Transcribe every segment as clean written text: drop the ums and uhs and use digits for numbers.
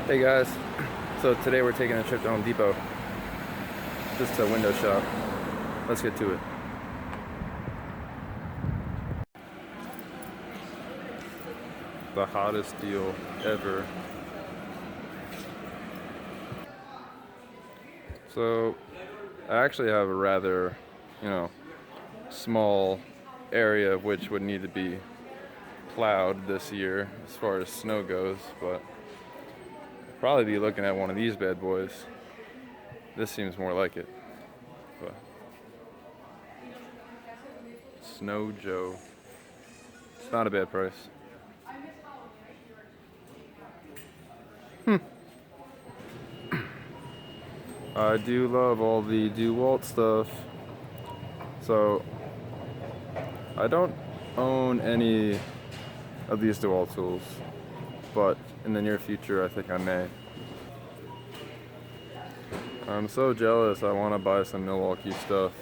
Hey guys, so today we're taking a trip to Home Depot, just a window shop. Let's get to it. The hottest deal ever. So I actually have a rather, small area of which would need to be plowed this year as far as snow goes, but I'd probably be looking at one of these bad boys. This seems more like it. But Snow Joe. It's not a bad price. I do love all the DeWalt stuff. So I don't own any of these DeWalt tools, but in the near future I think I may. I'm so jealous. I want to buy some Milwaukee stuff.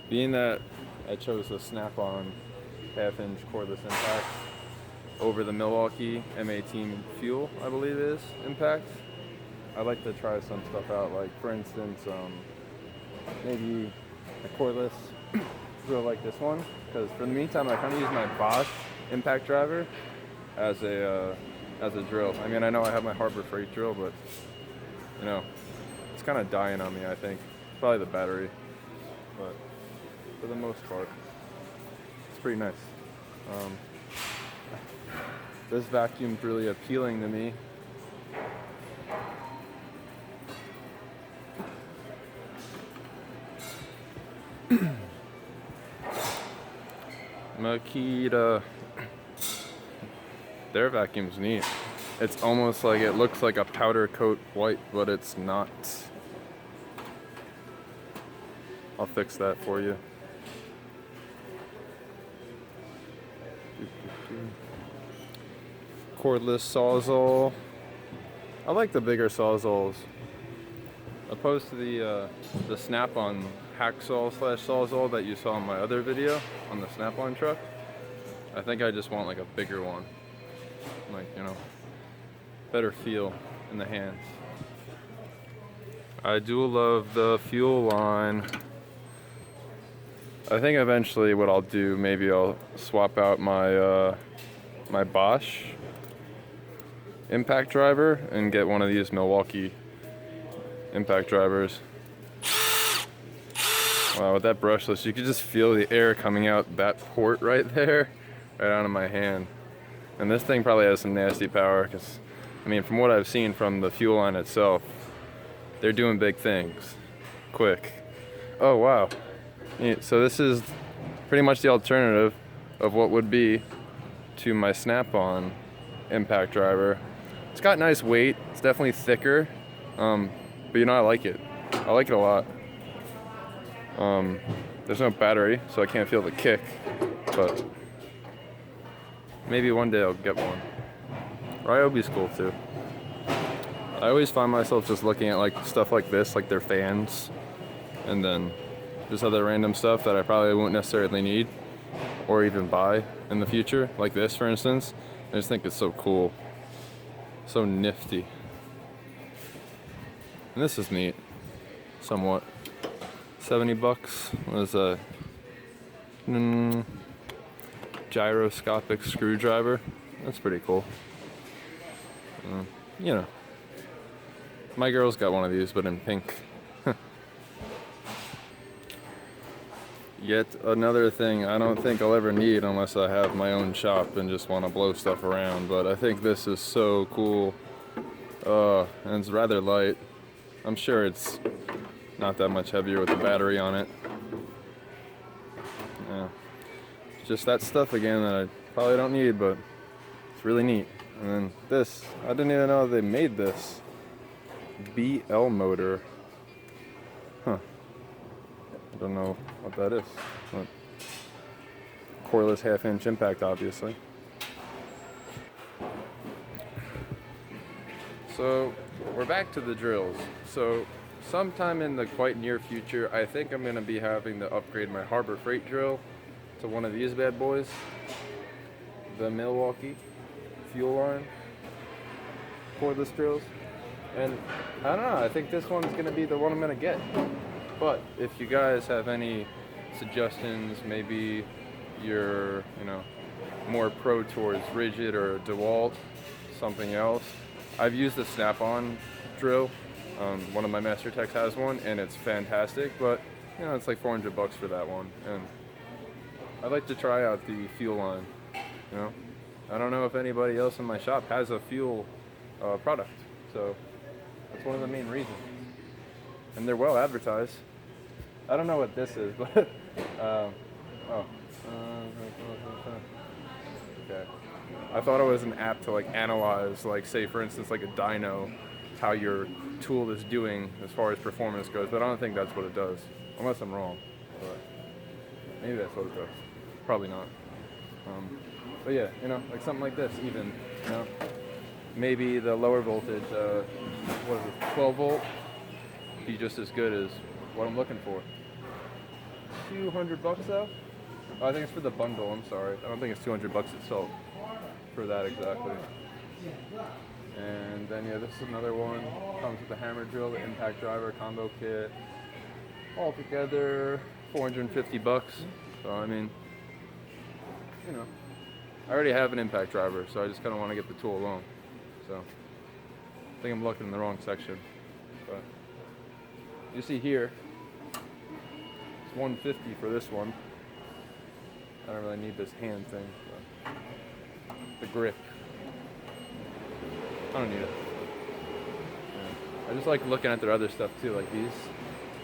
Being that I chose the Snap-on half-inch cordless impact over the Milwaukee M18 Fuel, I believe is impact. I'd like to try some stuff out, like for instance, maybe a cordless drill like this one. Because for the meantime, I kind of use my Bosch impact driver as a drill. I mean, I know I have my Harbor Freight drill, but it's kind of dying on me. I think probably the battery, but for the most part, it's pretty nice. This vacuum's really appealing to me. Makita. Their vacuum's neat. It's almost like it looks like a powder coat white, but it's not. I'll fix that for you. Cordless Sawzall. I like the bigger Sawzalls, opposed to the Snap-on hacksaw slash Sawzall that you saw in my other video on the Snap-on truck. I think I just want like a bigger one, like better feel in the hands. I do love the Fuel line. I think eventually what I'll do, maybe I'll swap out my my Bosch impact driver and get one of these Milwaukee impact drivers. Wow, with that brushless, you could just feel the air coming out that port right there, right onto my hand. And this thing probably has some nasty power, because, I mean, from what I've seen from the Fuel line itself, they're doing big things, quick. Oh, wow. So this is pretty much the alternative of what would be to my Snap-on impact driver. It's got nice weight. It's definitely thicker, but I like it. I like it a lot. There's no battery, so I can't feel the kick, but maybe one day I'll get one. Ryobi's cool too. I always find myself just looking at like stuff like this, like their fans, and then just other random stuff that I probably won't necessarily need or even buy in the future, like this for instance. I just think it's so cool, so nifty. And this is neat, somewhat. $70. What is that? Gyroscopic screwdriver. That's pretty cool. My girl's got one of these, but in pink. Yet another thing I don't think I'll ever need unless I have my own shop and just want to blow stuff around, but I think this is so cool. And it's rather light. I'm sure it's not that much heavier with the battery on it. Yeah. Just that stuff again that I probably don't need, but it's really neat. And then this, I didn't even know they made this. BL motor. Huh. I don't know what that is. But cordless half-inch impact, obviously. So we're back to the drills. So sometime in the quite near future, I think I'm going to be having to upgrade my Harbor Freight drill to one of these bad boys, the Milwaukee Fuel line. cordless drills. And I don't know, I think this one's going to be the one I'm going to get. But if you guys have any suggestions, maybe you're, more pro towards rigid or DeWalt, something else. I've used the Snap-on drill. One of my Master Techs has one, and it's fantastic, but it's like $400 for that one. And I'd like to try out the Fuel line. I don't know if anybody else in my shop has a Fuel product, so that's one of the main reasons. And they're well advertised. I don't know what this is, but okay. I thought it was an app to like analyze, like say for instance, like a dyno, how your tool is doing as far as performance goes. But I don't think that's what it does, unless I'm wrong. But maybe that's what it does. Probably not. But yeah, like something like this, even, maybe the lower voltage, 12 volt, be just as good as what I'm looking for. $200 though? Oh, I think it's for the bundle. I'm sorry. I don't think it's $200 itself for that exactly. And then this is another one. Comes with the hammer drill, the impact driver, combo kit. All together, $450. So I mean, I already have an impact driver, so I just kind of want to get the tool alone. So I think I'm looking in the wrong section. But you see here, it's $150 for this one. I don't really need this hand thing. But the grip. I don't need it. Yeah. I just like looking at their other stuff too, like these.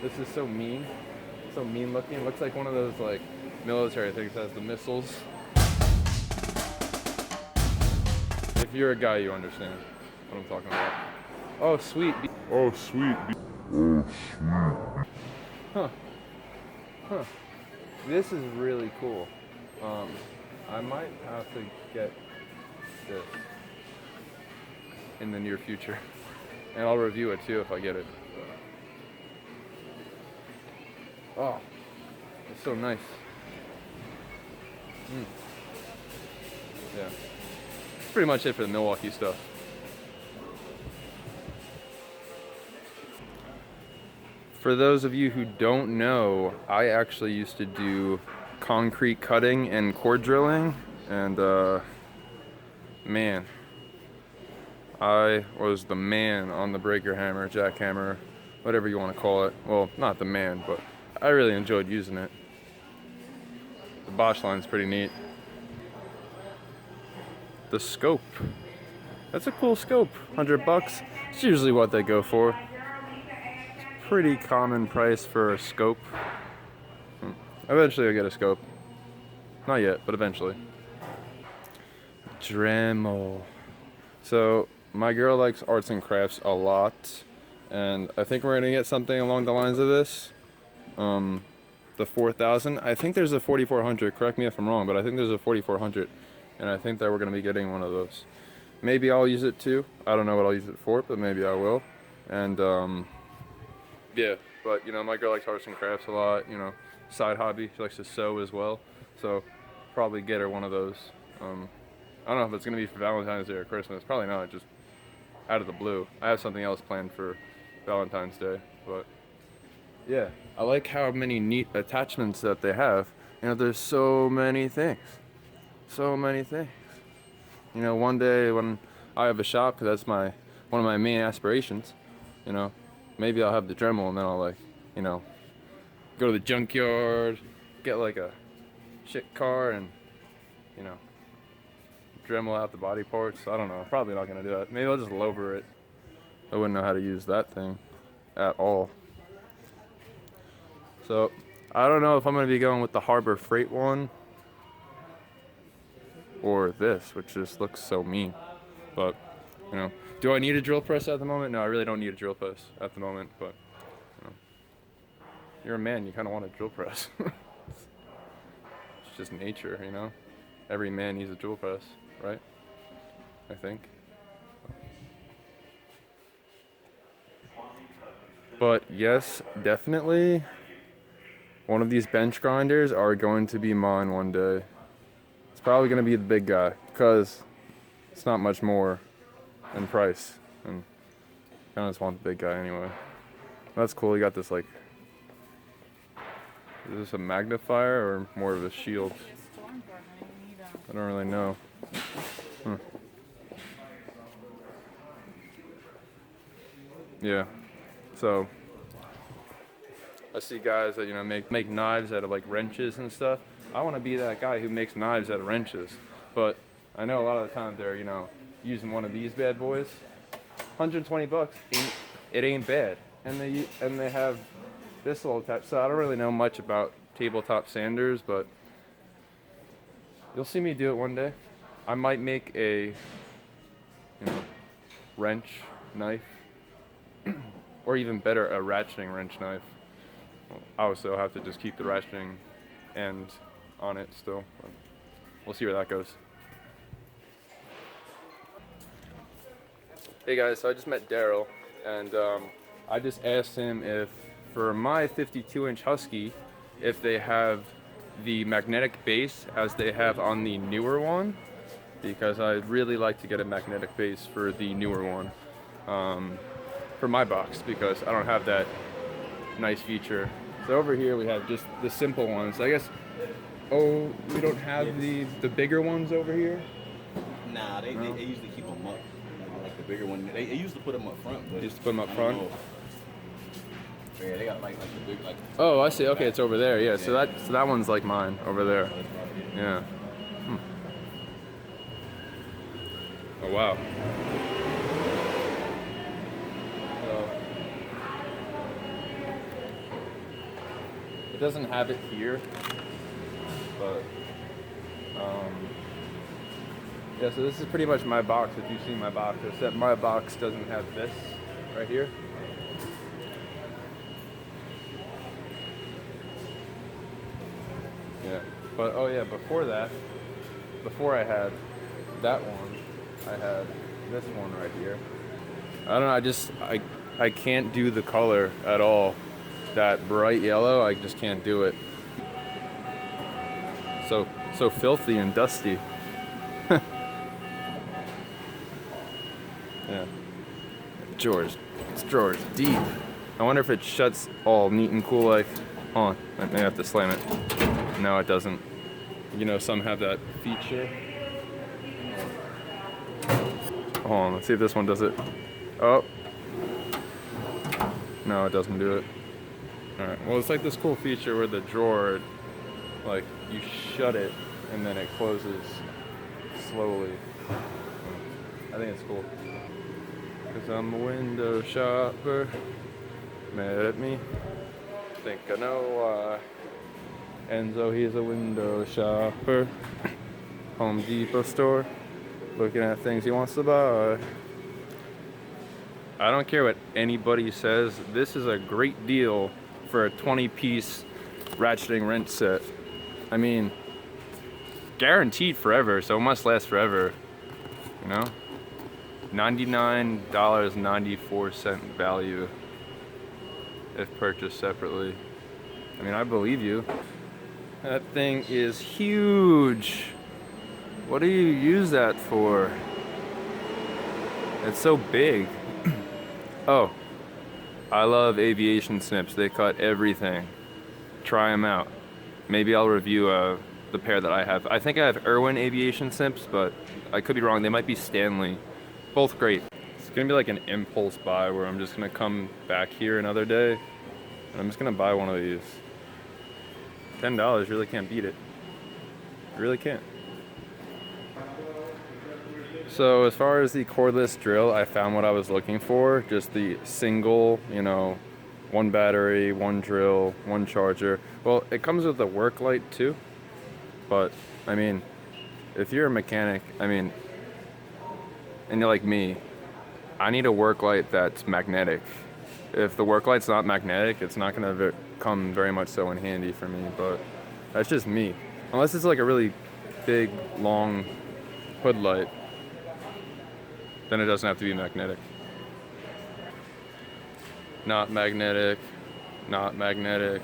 This is so mean looking. It looks like one of those like military things that has the missiles. If you're a guy, you understand what I'm talking about. Oh, sweet. Oh, sweet. Huh. This is really cool. I might have to get this in the near future. And I'll review it too if I get it. Oh, it's so nice. Yeah. That's pretty much it for the Milwaukee stuff. For those of you who don't know, I actually used to do concrete cutting and core drilling, and man, I was the man on the breaker hammer, jackhammer, whatever you want to call it. Well, not the man, but I really enjoyed using it. The Bosch line's pretty neat. The scope. That's a cool scope. $100. It's usually what they go for. Pretty common price for a scope. Eventually I'll get a scope. Not yet, but eventually. Dremel. So my girl likes arts and crafts a lot, and I think we're gonna get something along the lines of this. The 4000. I think there's a 4400. Correct me if I'm wrong, but I think there's a 4400, and I think that we're gonna be getting one of those. Maybe I'll use it too. I don't know what I'll use it for, but maybe I will. And yeah, but my girl likes arts and crafts a lot. Side hobby. She likes to sew as well, so probably get her one of those. I don't know if it's gonna be for Valentine's Day or Christmas. Probably not. Just out of the blue. I have something else planned for Valentine's Day, but yeah, I like how many neat attachments that they have. There's so many things. So many things. One day when I have a shop, 'cause that's one of my main aspirations, maybe I'll have the Dremel, and then I'll go to the junkyard, get like a shit car, and Dremel out the body parts. I don't know. Probably not gonna do that. Maybe I'll just lower it. I wouldn't know how to use that thing at all. So I don't know if I'm gonna be going with the Harbor Freight one or this, which just looks so mean. But do I need a drill press at the moment? No, I really don't need a drill press at the moment. But you're a man, you kind of want a drill press. It's just nature, Every man needs a drill press, right? I think. But yes, definitely, one of these bench grinders are going to be mine one day. It's probably going to be the big guy, because it's not much more in price. and kind of just want the big guy anyway. That's cool. You got this like, is this a magnifier or more of a shield? I don't really know. Yeah. So I see guys that make knives out of like wrenches and stuff. I want to be that guy who makes knives out of wrenches. But I know a lot of the time they're using one of these bad boys. 120 bucks. It ain't bad. And they have this little touch. So I don't really know much about tabletop sanders, but you'll see me do it one day. I might make a wrench knife, or even better, a ratcheting wrench knife. Obviously, I'll have to just keep the ratcheting end on it still. But we'll see where that goes. Hey guys, so I just met Daryl, and I just asked him if, for my 52-inch Husky, if they have the magnetic base as they have on the newer one, because I'd really like to get a magnetic base for the newer one, for my box, because I don't have that nice feature. So over here we have just the simple ones. I guess, we don't have the bigger ones over here? Nah, they usually keep them up. Like the bigger one, they used to put them up front. But Used to put them up front? Yeah, they got like the big, like. Oh, I see. Okay, it's over there. Yeah, so that one's like mine over there. Yeah. Oh wow. It doesn't have it here, but yeah. So this is pretty much my box. If you've seen my box, except my box doesn't have this right here. Yeah, but oh yeah, before I had that one, I had this one right here. I don't know, I can't do the color at all. That bright yellow, I just can't do it. So filthy and dusty. Yeah. It's drawers deep. I wonder if it shuts all neat and cool like. Hold on, I may have to slam it. No, it doesn't. Some have that feature. Hold on, let's see if this one does it. Oh. No, it doesn't do it. Alright, well, it's like this cool feature where the drawer, like, you shut it and then it closes slowly. I think it's cool. Because I'm a window shopper. Mad at me? Think I know why. Enzo, he's a window shopper. Home Depot store. Looking at things he wants to buy. I don't care what anybody says. This is a great deal for a 20-piece ratcheting wrench set. I mean, guaranteed forever, so it must last forever. $99.94 value if purchased separately. I mean, I believe you. That thing is huge. What do you use that for? It's so big. Oh, I love aviation snips. They cut everything. Try them out. Maybe I'll review the pair that I have. I think I have Irwin aviation snips, but I could be wrong. They might be Stanley. Both great. It's gonna be like an impulse buy where I'm just gonna come back here another day and I'm just gonna buy one of these. $10, really can't beat it. Really can't. So as far as the cordless drill, I found what I was looking for. Just the single, one battery, one drill, one charger. Well, it comes with a work light too. But, I mean, if you're a mechanic, and you're like me, I need a work light that's magnetic. If the work light's not magnetic, it's not gonna come very much so in handy for me, but that's just me. Unless it's like a really big, long hood light, then it doesn't have to be magnetic. Not magnetic, not magnetic,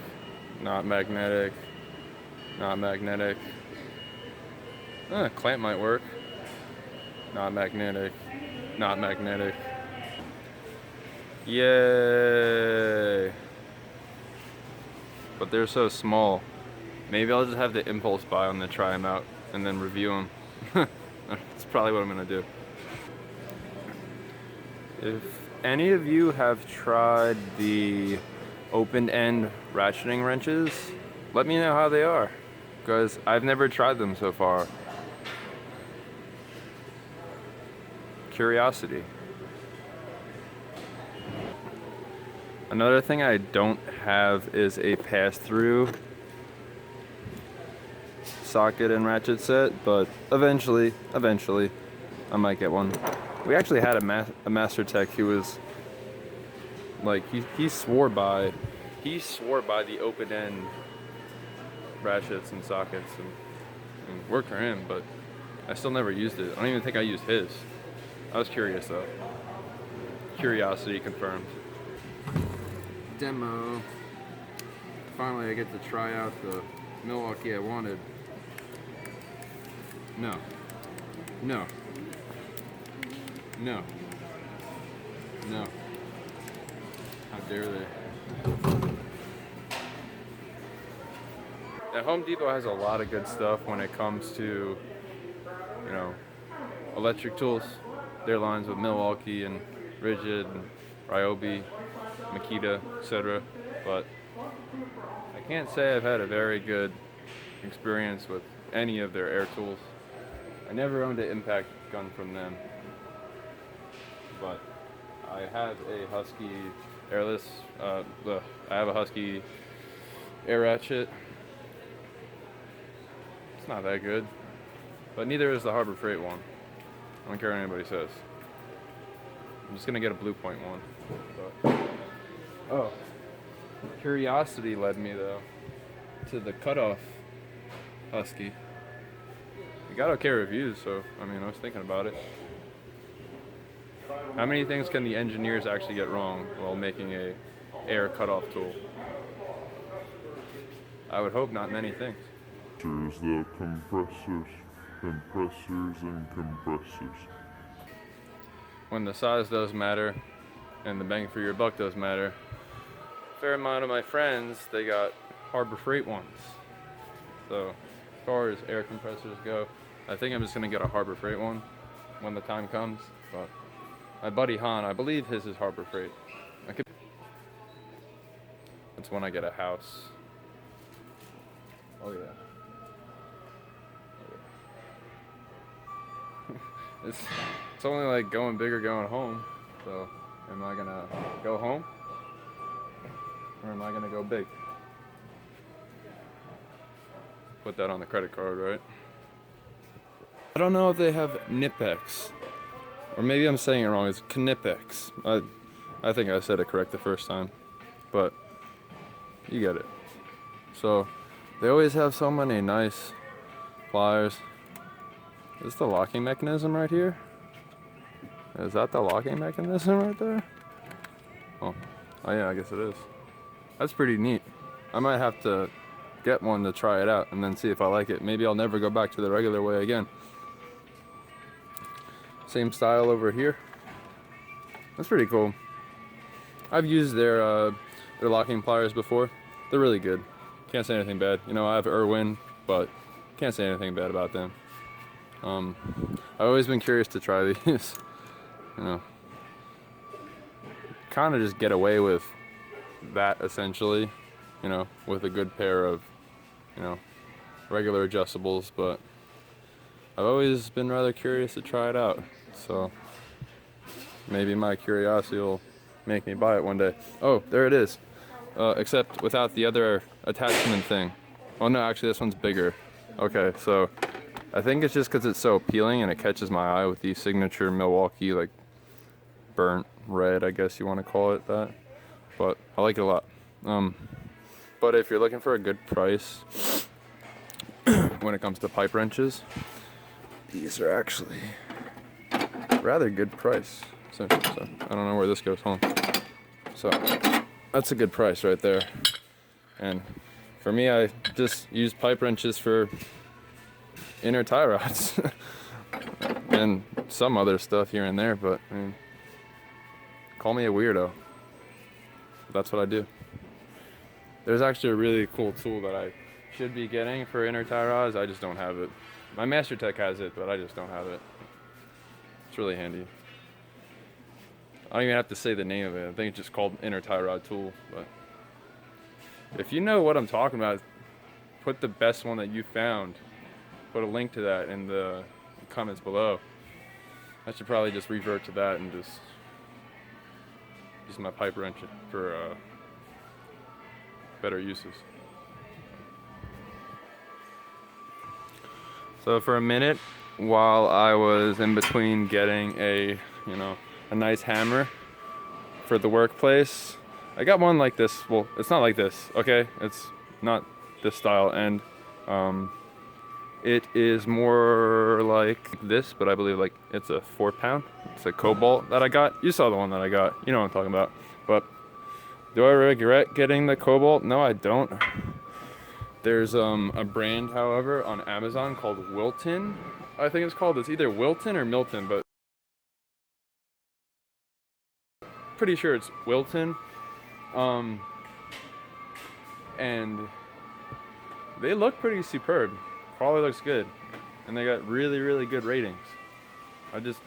not magnetic, not magnetic. Clamp might work. Not magnetic, not magnetic. Yay! But they're so small. Maybe I'll just have the impulse buy them to try them out and then review them. That's probably what I'm gonna do. If any of you have tried the open-end ratcheting wrenches, let me know how they are, because I've never tried them so far. Curiosity. Another thing I don't have is a pass-through socket and ratchet set, but eventually, I might get one. We actually had a master tech who was like, he swore by the open end ratchets and sockets, and worked for him, but I still never used it. I don't even think I used his. I was curious though. Curiosity confirmed. Demo. Finally, I get to try out the Milwaukee I wanted. No. No. No. No. How dare they? Now, Home Depot has a lot of good stuff when it comes to, you know, electric tools. Their lines with Milwaukee and Rigid and Ryobi, Makita, etc. But I can't say I've had a very good experience with any of their air tools. I never owned an impact gun from them, but I have a Husky airless. I have a Husky air ratchet. It's not that good, but neither is the Harbor Freight one. I don't care what anybody says. I'm just gonna get a Blue Point one. But, oh, curiosity led me though to the Cutoff Husky. We got okay reviews, so I mean, I was thinking about it. How many things can the engineers actually get wrong while making a air cutoff tool? I would hope not many things. The compressors, and compressors. When the size does matter and the bang for your buck does matter, a fair amount of my friends, they got Harbor Freight ones. So as far as air compressors go, I think I'm just gonna get a Harbor Freight one when the time comes. But my buddy Han, I believe his is Harbor Freight. That's when I get a house. Oh yeah. It's only like going big or going home. So am I gonna go home or am I gonna go big? Put that on the credit card, right? I don't know if they have Knipex, or maybe I'm saying it wrong. It's Knipex. I think I said it correct the first time, but you get it. So they always have so many nice pliers. Is this the locking mechanism right here? Is that the locking mechanism right there? Oh yeah, I guess it is. That's pretty neat. I might have to get one to try it out and then see if I like it. Maybe I'll never go back to the regular way again. Same style over here. That's pretty cool. I've used their locking pliers before. They're really good. Can't say anything bad. You know, I have Irwin, but can't say anything bad about them. I've always been curious to try these. You know, kind of just get away with that essentially. You know, with a good pair of, you know, regular adjustables. But I've always been rather curious to try it out. So maybe my curiosity will make me buy it one day. Oh, there it is. Except without the other attachment thing. Oh no, actually this one's bigger. Okay, so I think it's just because it's so appealing and it catches my eye with the signature Milwaukee, like burnt red, I guess you want to call it that. But I like it a lot. But if you're looking for a good price when it comes to pipe wrenches, these are actually rather good price. So I don't know where this goes home. So that's a good price right there. And for me, I just use pipe wrenches for inner tie rods and some other stuff here and there, but I mean, call me a weirdo. that's what I do. There's actually a really cool tool that I should be getting for inner tie rods. I just don't have it. My Master Tech has it, but I just don't have it. It's really handy. I don't even have to say the name of it. I think it's just called inner tie rod tool. But if you know what I'm talking about, put the best one that you found. Put a link to that in the comments below. I should probably just revert to that and just use my pipe wrench for better uses. So for a minute, while I was in between getting a nice hammer for the workplace, I got one like this. Well, it's not like this, okay? It's not this style, and it is more like this, but I believe like it's a 4-pound. It's a Cobalt that I got. You saw the one that I got. You know what I'm talking about. But do I regret getting the Cobalt? No, I don't. There's a brand, however, on Amazon called Wilton. I think it's called. It's either Wilton or Milton, but pretty sure it's Wilton. And they look pretty superb. Quality looks good, and they got really, really good ratings. I just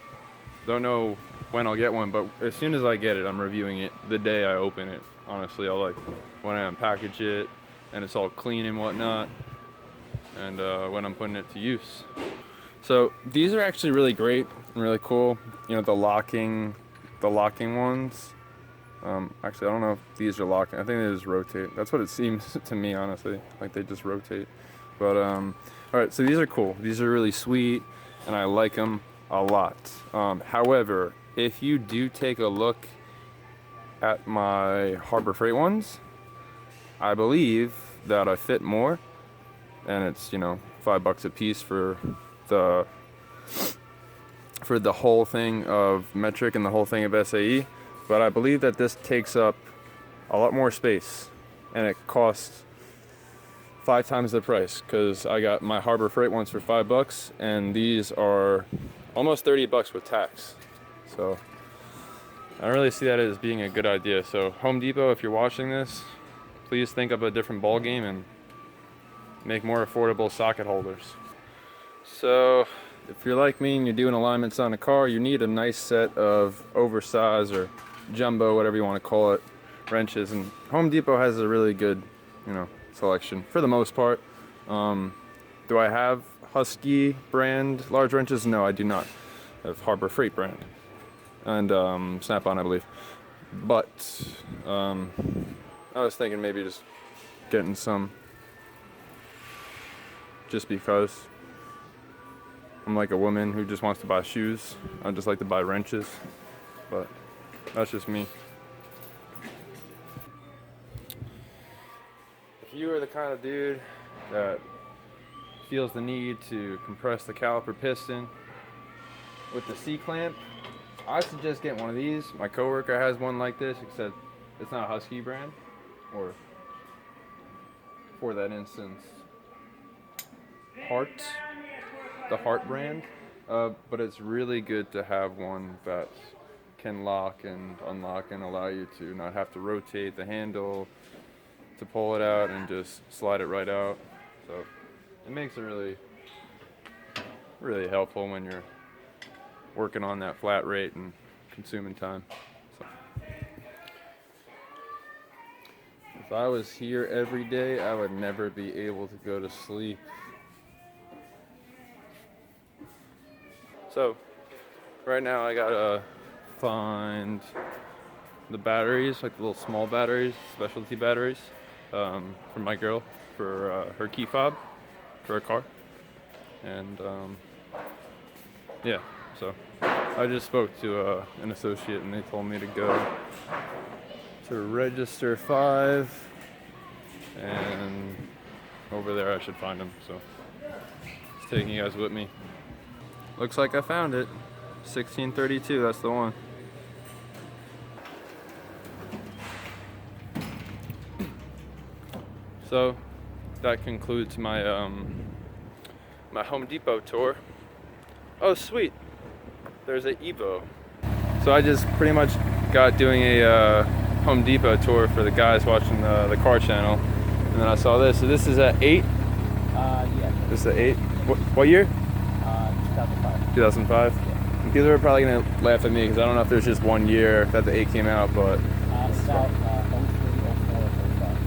don't know when I'll get one, but as soon as I get it, I'm reviewing it the day I open it. Honestly, I'll like when I unpackage it and it's all clean and whatnot, and when I'm putting it to use. So these are actually really great and really cool. You know, the locking ones. Actually, I don't know if these are locking. I think they just rotate. That's what it seems to me, honestly. Like they just rotate. But all right, so these are cool. These are really sweet, and I like them a lot. However, if you do take a look at my Harbor Freight ones, I believe that I fit more, and it's $5 a piece for the whole thing of metric and the whole thing of SAE. But I believe that this takes up a lot more space, and it costs 5 times the price, because I got my Harbor Freight ones for $5, and these are almost $30 with tax. So I don't really see that as being a good idea. So Home Depot, if you're watching this, please think up a different ball game and make more affordable socket holders. So if you're like me and you're doing alignments on a car, you need a nice set of oversized or jumbo, whatever you want to call it, wrenches, and Home Depot has a really good selection for the most part. Do I have Husky brand large wrenches? No, I do not. I have Harbor Freight brand and Snap-on, I believe. But I was thinking maybe just getting some, just because I'm like a woman who just wants to buy shoes. I just like to buy wrenches, but that's just me. If you are the kind of dude that feels the need to compress the caliper piston with the C-clamp, I suggest getting one of these. My coworker has one like this, except it's not a Husky brand, or for that instance, the Hart brand. But it's really good to have one that can lock and unlock and allow you to not have to rotate the handle to pull it out and just slide it right out. So it makes it really, really helpful when you're working on that flat rate and consuming time. So if I was here every day, I would never be able to go to sleep. So right now I gotta find the batteries, like the little small batteries, specialty batteries, for my girl, for her key fob for her car. And yeah, so I just spoke to an associate, and they told me to go to Register 5, and over there I should find them. So just taking you guys with me. Looks like I found it. 1632, that's the one. So that concludes my my Home Depot tour. Oh sweet, there's an Evo. So I just pretty much got doing a Home Depot tour for the guys watching the car channel, and then I saw this. So this is a 8. Yeah. This is a 8. What year? 2005. 2005. Yeah. And people are probably gonna laugh at me because I don't know if there's just 1 year that the 8 came out, but It's about 03, 04,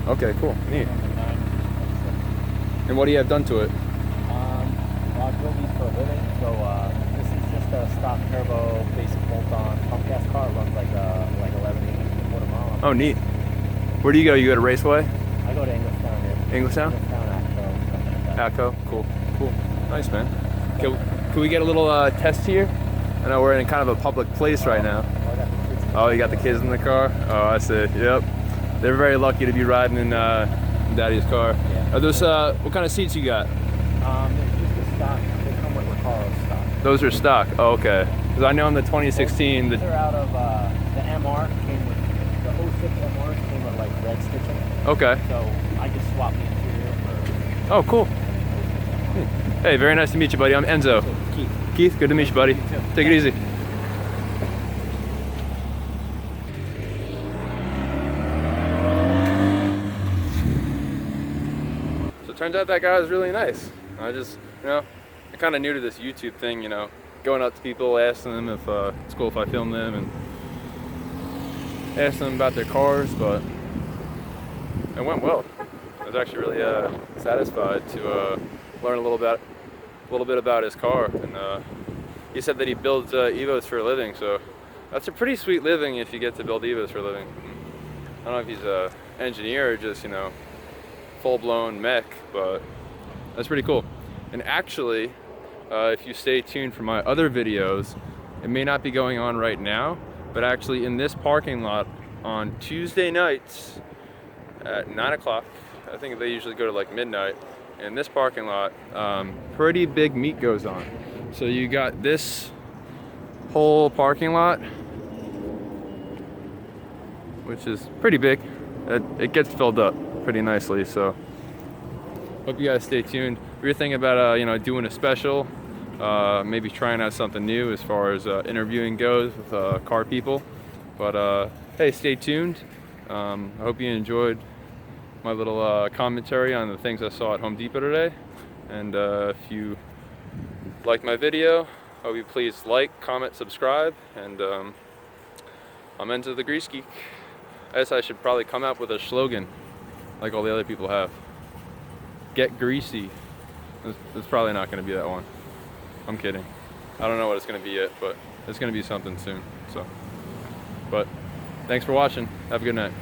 05. okay, cool, neat. 09, And what do you have done to it? 06. Well, I drill these for a living, so this is just a stock turbo, basic bolt-on pump gas car. It runs like 11, 18 quarter mile. Oh, neat. Where do you go? You go to Raceway? I go to Englishtown here. Englishtown? Englishtown, something like that. Atco? Cool. Nice, man. Can we get a little test here? I know we're in kind of a public place right now. Oh, I got the kids. Oh, you got the kids in the car? Oh, I see. Yep. They're very lucky to be riding in Daddy's car. Yeah. Are those, what kind of seats you got? They're just the stock. They come with Recaro stock. Those are stock. Oh, okay. Because I know in the 2016, These are out of the MR. Came with the 06 MRs came with like red stitching. okay. So I just swapped the interior for Oh, cool. Hey, very nice to meet you, buddy. I'm Enzo. Keith. Keith, good to meet you, buddy. You too. Take it easy. So it turns out that guy was really nice. I just, I'm kind of new to this YouTube thing, going up to people, asking them if it's cool if I film them and asking them about their cars, but it went well. I was actually really satisfied to learn a little bit about his car, and he said that he builds Evos for a living, so that's a pretty sweet living if you get to build Evos for a living. I don't know if he's an engineer or just, full-blown mech, but that's pretty cool. And actually, if you stay tuned for my other videos, it may not be going on right now, but actually in this parking lot on Tuesday nights at 9 o'clock, I think they usually go to like midnight, in this parking lot, pretty big meet goes on. So you got this whole parking lot, which is pretty big. It gets filled up pretty nicely, so hope you guys stay tuned. We were thinking about doing a special, maybe trying out something new as far as interviewing goes with car people. But hey, stay tuned. I hope you enjoyed my little commentary on the things I saw at Home Depot today. And if you liked my video, I hope you please like, comment, subscribe, and I'm Enzo the Grease Geek. I guess I should probably come up with a slogan like all the other people have. Get greasy. It's probably not going to be that one. I'm kidding. I don't know what it's going to be yet, but it's going to be something soon. But thanks for watching. Have a good night.